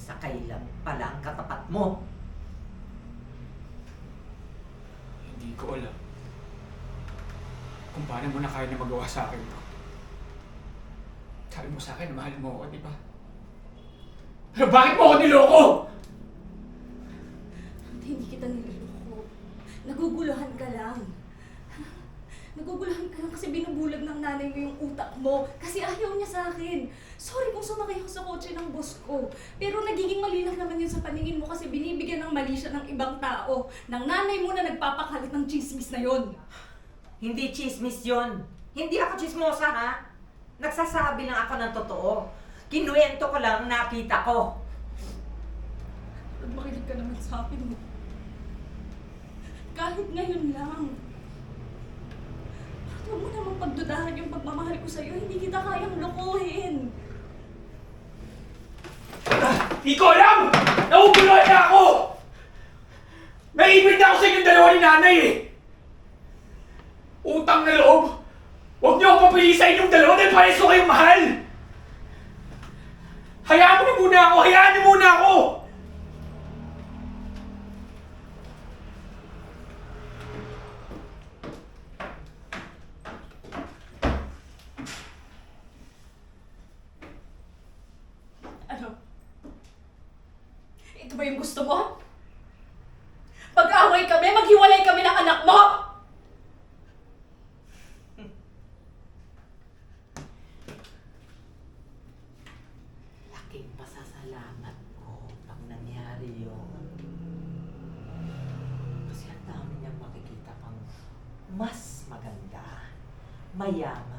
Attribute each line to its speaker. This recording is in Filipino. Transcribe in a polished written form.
Speaker 1: Sa kailan pala ang katapat mo?
Speaker 2: Hindi ko alam kung paano mo na kaya na magawa sa akin to. Sabi mo sa akin na mahal mo ako, di ba? Pero bakit mo ako niloko?
Speaker 3: Hindi kita niloloko. Naguguluhan ka lang. Naguguluhan ka lang kasi binubulag ng nanay mo yung utak mo. Kasi ayaw niya sa akin. Sorry kung sumakay ako sa kotse ng boss ko. Pero nagiging malinaw naman yun sa paningin mo kasi binibigyan ng mali siya ng ibang tao. Ng nanay mo na nagpapakalat ng chismis na yon.
Speaker 1: Hindi chismis yon. Hindi ako chismosa, ha? Nagsasabi lang ako ng totoo. Kinuwento ko lang ang nakita ko.
Speaker 3: At makinig ka naman sa akin mo. Kahit ngayon lang. Huwag mo naman pagdudahan yung pagmamahal ko sa'yo. Hindi kita kayang lokohin.
Speaker 2: Di ko alam! Nauguluhan na ako! Naibig na ako sa inyong dalawa ni nanay eh! Utang na loob! Huwag niyo ako papili sa inyong dalawa dahil pares ko kayong mahal! Hayaan mo na muna ako! Hayaan niyo muna ako!
Speaker 3: Ano? Ito ba yung gusto mo? Pag-away kami, maghiwalay kami ng anak mo!
Speaker 1: Laking pasasalamat ko pag nangyari yun. Kasi ang dami niyang makikita pang mas maganda, mayaman,